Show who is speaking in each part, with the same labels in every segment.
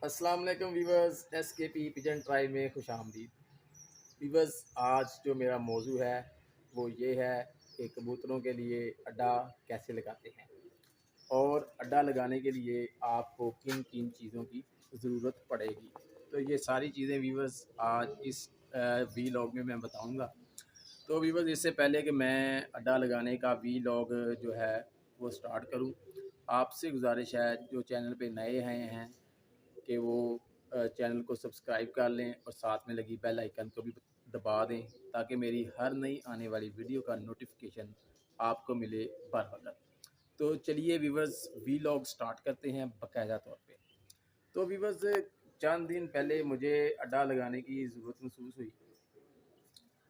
Speaker 1: अस्सलाम वालेकुम viewers, SKP pigeon try में खुश आमदीद। वीवर्स, आज जो मेरा मौजू है वो ये है कि कबूतरों के लिए अड्डा कैसे लगाते हैं और अड्डा लगाने के लिए आपको किन किन चीज़ों की ज़रूरत पड़ेगी। तो ये सारी चीज़ें वीवर्स आज इस वीलॉग में मैं बताऊंगा। तो वीवर्स, इससे पहले कि मैं अड्डा लगाने का वीलॉग जो है वो स्टार्ट करूं, आपसे गुजारिश है जो चैनल पे नए हैं कि वो चैनल को सब्सक्राइब कर लें और साथ में लगी बेल आइकन को भी दबा दें ताकि मेरी हर नई आने वाली वीडियो का नोटिफिकेशन आपको मिले बर वक्त। तो चलिए वीवर्स, वीलॉग स्टार्ट करते हैं बाकायदा तौर पे। तो वीवर्स, चंद दिन पहले मुझे अड्डा लगाने की ज़रूरत महसूस हुई।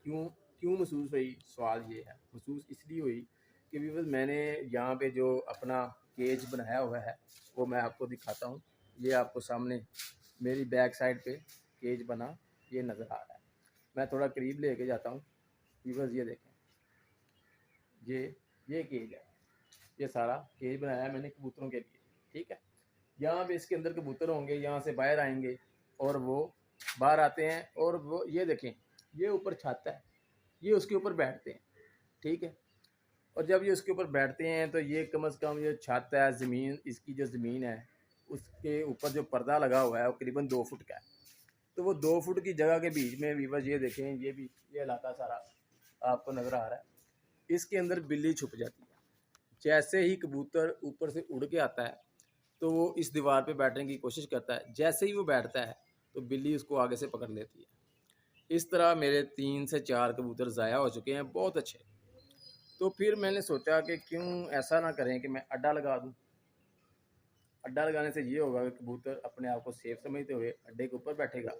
Speaker 1: क्यों क्यों महसूस हुई, सवाल ये है। महसूस इसलिए हुई कि वीवर्स, मैंने यहाँ पे जो अपना केज बनाया हुआ है वो मैं आपको दिखाता हूँ। ये आपको सामने मेरी बैक साइड पे केज बना ये नज़र आ रहा है। मैं थोड़ा करीब लेके जाता हूँ। वीवर्स, ये देखें, ये केज है। ये सारा केज बनाया है मैंने कबूतरों के लिए। ठीक है, यहाँ पे इसके अंदर कबूतर होंगे, यहाँ से बाहर आएंगे और वो बाहर आते हैं और वो ये देखें, ये ऊपर छत है, ये उसके ऊपर बैठते हैं। ठीक है, और जब ये उसके ऊपर बैठते हैं तो ये कम से कम ये छत है, ज़मीन, इसकी जो ज़मीन है उसके ऊपर जो पर्दा लगा हुआ है वो करीबन 2 फुट का है। तो वो 2 फुट की जगह के बीच में वीवर्स, ये देखें, ये इलाका सारा आपको नज़र आ रहा है। इसके अंदर बिल्ली छुप जाती है। जैसे ही कबूतर ऊपर से उड़ के आता है तो वो इस दीवार पे बैठने की कोशिश करता है। जैसे ही वो बैठता है तो बिल्ली उसको आगे से पकड़ लेती है। इस तरह मेरे 3 से 4 कबूतर ज़ाया हो चुके हैं, बहुत अच्छे। तो फिर मैंने सोचा कि क्यों ऐसा ना करें कि मैं अड्डा लगा दूं। अड्डा लगाने से ये होगा कि कबूतर अपने आप को सेफ समझते हुए अड्डे के ऊपर बैठेगा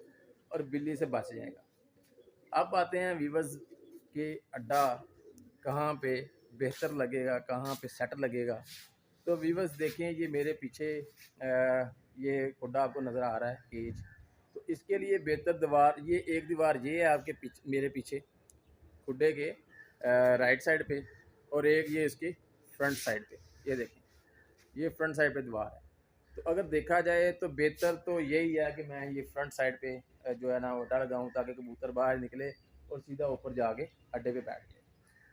Speaker 1: और बिल्ली से बच जाएगा। अब आते हैं वीवर्स के अड्डा कहाँ पे बेहतर लगेगा, कहाँ पे सेट लगेगा। तो वीवर्स देखें, ये मेरे पीछे ये खुड्डा आपको नज़र आ रहा है, केज। तो इसके लिए बेहतर दीवार, ये एक दीवार ये है आपके पीछे, मेरे पीछे खुड्डे के राइट साइड पे, और एक ये इसकी फ्रंट साइड पे। ये देखें, ये फ्रंट साइड पे दीवार है। तो अगर देखा जाए तो बेहतर तो यही है कि मैं ये फ्रंट साइड पे जो है ना अड्डा लगाऊँ ताकि कबूतर बाहर निकले और सीधा ऊपर जाके अड्डे पे बैठ जाए।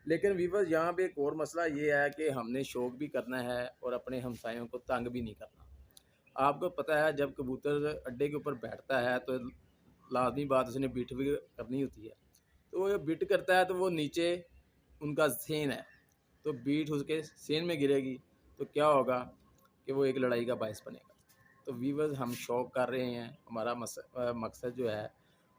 Speaker 1: लेकिन वीवर्स, यहाँ पे एक और मसला ये है कि हमने शौक भी करना है और अपने हमसायों को तंग भी नहीं करना। आपको पता है, जब कबूतर अड्डे के ऊपर बैठता है तो लाजमी बात उसने बिट भी करनी होती है। तो वो जब बिट करता है तो वो नीचे उनका सेन है, तो बीट उसके सेन में गिरेगी तो क्या होगा कि वो एक लड़ाई का बायस बनेगा। तो वीवर्स, हम शौक कर रहे हैं, हमारा मकसद जो है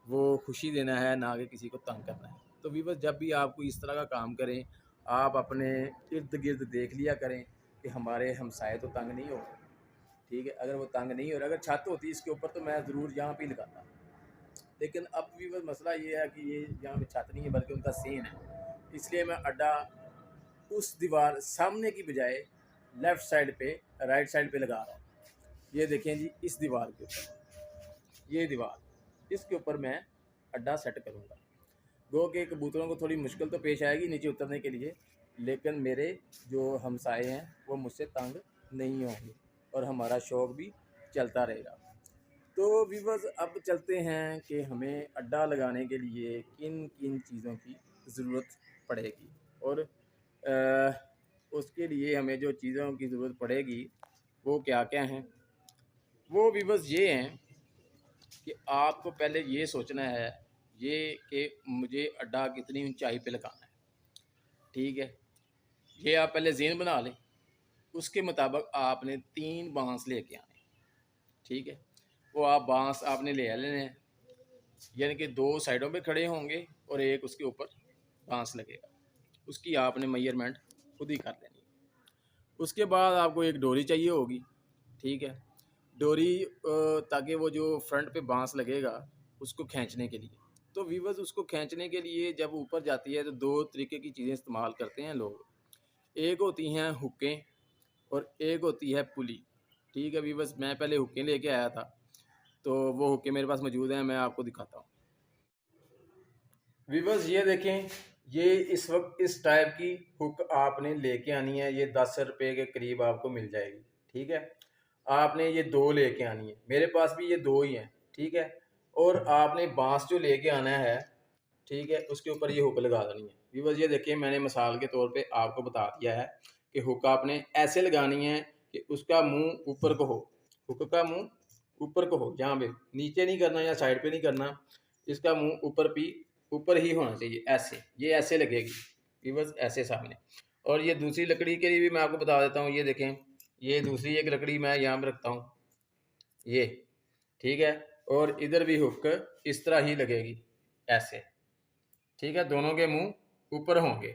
Speaker 1: वो खुशी देना है, ना कि किसी को तंग करना है। तो वीवर्स, जब भी आपको इस तरह का काम करें, आप अपने इर्द गिर्द देख लिया करें कि हमारे हमसाए तो तंग नहीं हो रहे। ठीक है, अगर वो तंग नहीं हो रहा, अगर छत होती इसके ऊपर तो मैं ज़रूर यहाँ पे लगाता। लेकिन अब वीवर्स, मसला ये है कि ये यहाँ पे छत नहीं है बल्कि उनका सेन है। इसलिए मैं अड्डा उस दीवार सामने की बजाय लेफ़्ट साइड पे, राइट साइड पे लगा रहा हूँ। ये देखें जी, इस दीवार के ऊपर, ये दीवार, इसके ऊपर मैं अड्डा सेट करूँगा। गो के कबूतरों को थोड़ी मुश्किल तो पेश आएगी नीचे उतरने के लिए, लेकिन मेरे जो हमसाए हैं वो मुझसे तंग नहीं होंगे और हमारा शौक़ भी चलता रहेगा। तो वीवर्स, अब चलते हैं कि हमें अड्डा लगाने के लिए किन किन चीज़ों की ज़रूरत पड़ेगी और उसके लिए हमें जो चीज़ों की ज़रूरत पड़ेगी वो क्या क्या हैं। वो वीवर्स ये हैं कि आपको पहले ये सोचना है ये कि मुझे अड्डा कितनी ऊंचाई पे लगाना है। ठीक है, ये आप पहले ज़हन बना लें। उसके मुताबिक आपने 3 बांस लेके आने। ठीक है, वो आप बांस आपने ले लेने हैं, यानी कि 2 साइडों पे खड़े होंगे और एक उसके ऊपर बांस लगेगा। उसकी आपने मेजरमेंट खुद ही कर लेनी है। उसके बाद आपको एक डोरी चाहिए होगी। ठीक है, डोरी ताकि वो जो फ्रंट पे बांस लगेगा उसको खींचने के लिए। तो वीवर्स, उसको खींचने के लिए जब ऊपर जाती है तो 2 तरीके की चीज़ें इस्तेमाल करते हैं लोग। एक होती हैं हुकें और एक होती है पुली। ठीक है वीवर्स, मैं पहले हुकें लेके आया था, तो वो हुकें मेरे पास मौजूद हैं, मैं आपको दिखाता हूँ। वीवर्स, ये देखें, ये इस वक्त इस टाइप की हुक आपने लेके आनी है। ये 10 रुपये के करीब आपको मिल जाएगी। ठीक है, आपने ये 2 लेके आनी है। मेरे पास भी ये 2 ही हैं, ठीक है। और आपने बांस जो लेके आना है, ठीक है, उसके ऊपर ये हुक लगा देनी है। व्यूअर्स ये देखिए मैंने मिसाल के तौर पे आपको बता दिया है कि हुक आपने ऐसे लगानी है कि उसका मुंह ऊपर को हो, हुक का मुंह ऊपर को हो, यहाँ पे नीचे नहीं करना या साइड पे नहीं करना, इसका मुंह ऊपर ही होना चाहिए, ऐसे, ये ऐसे लगेगी व्यूअर्स, ऐसे सामने। और ये दूसरी लकड़ी के लिए भी मैं आपको बता देता हूँ, ये देखें, ये दूसरी एक लकड़ी मैं यहाँ पे रखता हूँ, ये, ठीक है। और इधर भी हुक इस तरह ही लगेगी, ऐसे, ठीक है, दोनों के मुंह ऊपर होंगे।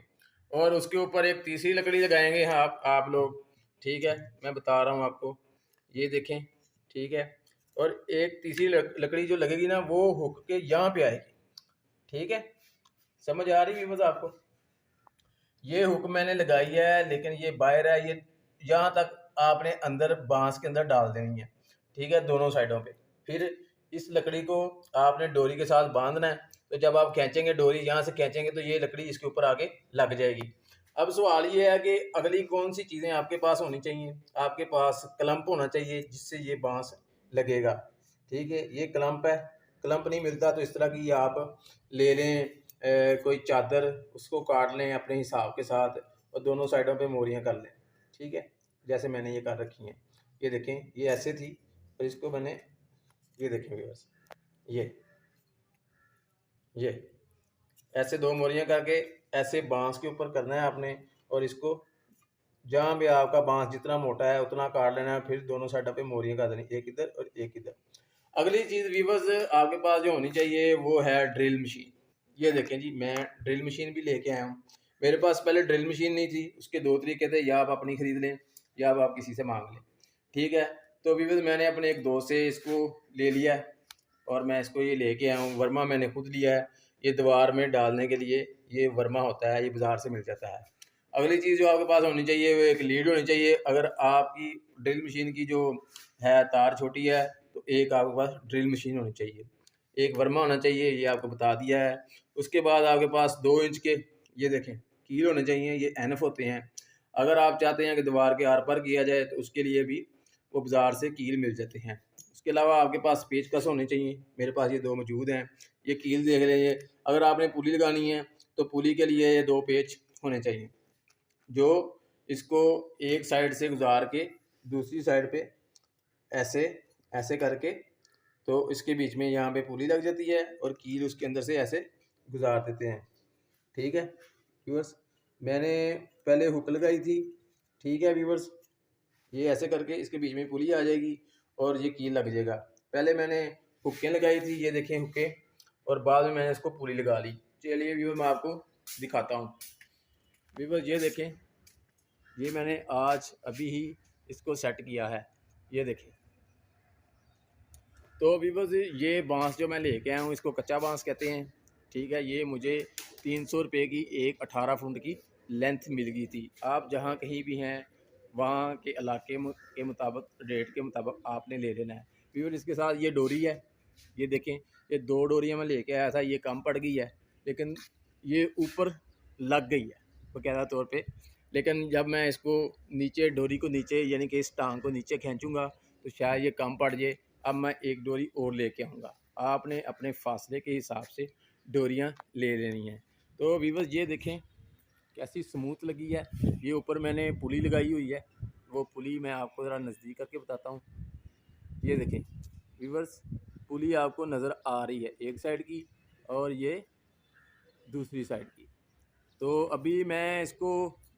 Speaker 1: और उसके ऊपर एक तीसरी लकड़ी लगाएंगे आप लोग, ठीक है, मैं बता रहा हूँ आपको, ये देखें, ठीक है। और एक तीसरी लकड़ी जो लगेगी ना, वो हुक के यहाँ पे आएगी, ठीक है, समझ आ रही है बस आपको। ये हुक मैंने लगाई है, लेकिन ये बाहर है, ये यहाँ तक आपने अंदर बांस के अंदर डाल देनी है, ठीक है, दोनों साइडों पे। फिर इस लकड़ी को आपने डोरी के साथ बांधना है, तो जब आप खींचेंगे डोरी, यहाँ से खींचेंगे तो ये लकड़ी इसके ऊपर आके लग जाएगी। अब सवाल ये है कि अगली कौन सी चीज़ें आपके पास होनी चाहिए। आपके पास क्लम्प होना चाहिए जिससे ये बांस लगेगा, ठीक है, ये क्लम्प है। क्लम्प नहीं मिलता तो इस तरह की आप ले लें, कोई चादर, उसको काट लें अपने हिसाब के साथ और दोनों साइडों पे मोरियां कर लें, ठीक है, जैसे मैंने ये कर रखी हैं। ये देखें, ये ऐसे थी और इसको मैंने, ये देखें व्यूअर्स, ये ऐसे 2 मोरियां करके ऐसे बांस के ऊपर करना है आपने। और इसको जहाँ भी आपका बांस जितना मोटा है उतना काट लेना है, फिर दोनों साइडों पे मोरियां कर देनी, एक इधर और एक इधर। अगली चीज़ व्यूअर्स आपके पास जो होनी चाहिए वो है ड्रिल मशीन। ये देखें जी, मैं ड्रिल मशीन भी लेके आया हूँ। मेरे पास पहले ड्रिल मशीन नहीं थी, उसके 2 तरीके थे, या आप अपनी ख़रीद लें या आप किसी से मांग लें, ठीक है। तो व्यूअर्स मैंने अपने एक दोस्त से इसको ले लिया है और मैं इसको ये लेके आया हूँ। वर्मा मैंने खुद लिया है, ये दीवार में डालने के लिए ये वर्मा होता है, ये बाज़ार से मिल जाता है। अगली चीज़ जो आपके पास होनी चाहिए वो एक लीड होनी चाहिए। अगर आपकी ड्रिल मशीन की जो है तार छोटी है तो एक आपके पास ड्रिल मशीन होनी चाहिए, एक वर्मा होना चाहिए, ये आपको बता दिया है। उसके बाद आपके पास 2 इंच के, ये देखें, कील होने चाहिए, ये एनफ होते हैं। अगर आप चाहते हैं कि दीवार के आर पार किया जाए तो उसके लिए भी वो बाज़ार से कील मिल जाते हैं। उसके अलावा आपके पास पेचकस होने चाहिए, मेरे पास ये 2 मौजूद हैं। ये कील देख लीजिए। अगर आपने पुली लगानी है तो पुली के लिए ये 2 पेच होने चाहिए, जो इसको एक साइड से गुजार के दूसरी साइड पे ऐसे ऐसे करके, तो इसके बीच में यहाँ पे पुली लग जाती है और कील उसके अंदर से ऐसे गुजार देते हैं, ठीक है व्यूअर्स। मैंने पहले हुक लगाई थी, ठीक है व्यूअर्स, ये ऐसे करके इसके बीच में पुली आ जाएगी और ये कील लग जाएगा। पहले मैंने हुक्कें लगाई थी, ये देखें हुक्के, और बाद में मैंने इसको पुली लगा ली। चलिए व्यूअर मैं आपको दिखाता हूँ। व्यूअर ये देखें, ये मैंने आज अभी ही इसको सेट किया है, ये देखें। तो व्यूअर्स ये बांस जो मैं लेके आया हूँ इसको कच्चा बांस कहते हैं, ठीक है। ये मुझे 300 रुपये की एक 18 फुट की लेंथ मिल गई थी। आप जहाँ कहीं भी हैं वहाँ के इलाके के मुताबिक, रेट के मुताबिक आपने ले लेना है। व्यूअर्स इसके साथ ये डोरी है, ये देखें, ये 2 डोरियाँ मैं लेके आया था, ये कम पड़ गई है लेकिन ये ऊपर लग गई है बाकायदा तौर पे। लेकिन जब मैं इसको नीचे, डोरी को नीचे यानी कि इस टांग को नीचे खींचूँगा तो शायद ये कम पड़ जाए। अब मैं एक डोरी और लेके आऊँगा। आपने अपने फासले के हिसाब से डोरियाँ ले लेनी हैं। तो व्यूअर्स ये देखें कैसी स्मूथ लगी है। ये ऊपर मैंने पुली लगाई हुई है, वो पुली मैं आपको ज़रा नज़दीक करके बताता हूँ। ये देखें व्यूअर्स, पुली आपको नज़र आ रही है एक साइड की और ये दूसरी साइड की। तो अभी मैं इसको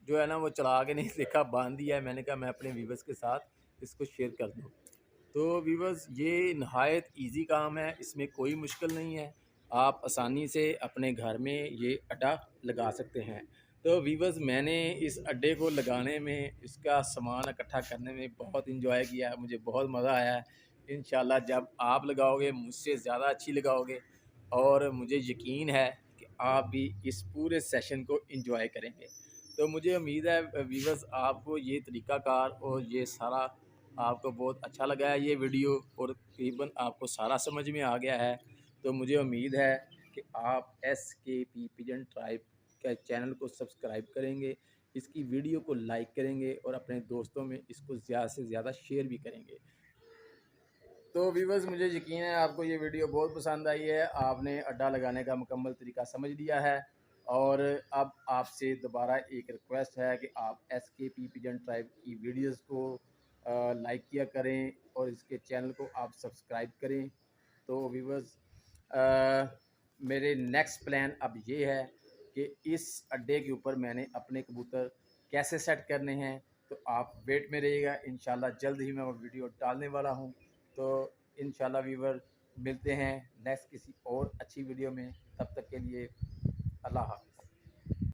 Speaker 1: जो है ना वो चला के नहीं देखा, बांध दिया है। मैंने कहा मैं अपने व्यूअर्स के साथ इसको शेयर कर दूँ। तो व्यूअर्स ये नहायत इजी काम है, इसमें कोई मुश्किल नहीं है। आप आसानी से अपने घर में ये अड्डा लगा सकते हैं। तो व्यूअर्स मैंने इस अड्डे को लगाने में, इसका सामान इकट्ठा करने में बहुत इंजॉय किया है, मुझे बहुत मज़ा आया है। इंशाल्लाह जब आप लगाओगे मुझसे ज़्यादा अच्छी लगाओगे और मुझे यकीन है कि आप भी इस पूरे सेशन को इंजॉय करेंगे। तो मुझे उम्मीद है व्यूअर्स आपको ये तरीक़ाकार और ये सारा आपको बहुत अच्छा लगा है ये वीडियो, और तकरीबन आपको सारा समझ में आ गया है। तो मुझे उम्मीद है कि आप SKP पिजन ट्राइब के चैनल को सब्सक्राइब करेंगे, इसकी वीडियो को लाइक करेंगे और अपने दोस्तों में इसको ज़्यादा से ज़्यादा शेयर भी करेंगे। तो व्यूअर्स, मुझे यकीन है आपको ये वीडियो बहुत पसंद आई है, आपने अड्डा लगाने का मुकम्मल तरीका समझ लिया है। और अब आपसे दोबारा एक रिक्वेस्ट है कि आप SKP पिजन ट्राइब की वीडियोस को लाइक किया करें और इसके चैनल को आप सब्सक्राइब करें। तो व्यूअर्स, मेरे नेक्स्ट प्लान अब ये है कि इस अड्डे के ऊपर मैंने अपने कबूतर कैसे सेट करने हैं, तो आप वेट में रहिएगा। इंशाल्लाह जल्द ही मैं वो वीडियो डालने वाला हूँ। तो इंशाल्लाह व्यूवर, मिलते हैं नेक्स्ट किसी और अच्छी वीडियो में। तब तक के लिए अल्लाह हाफ़िज़।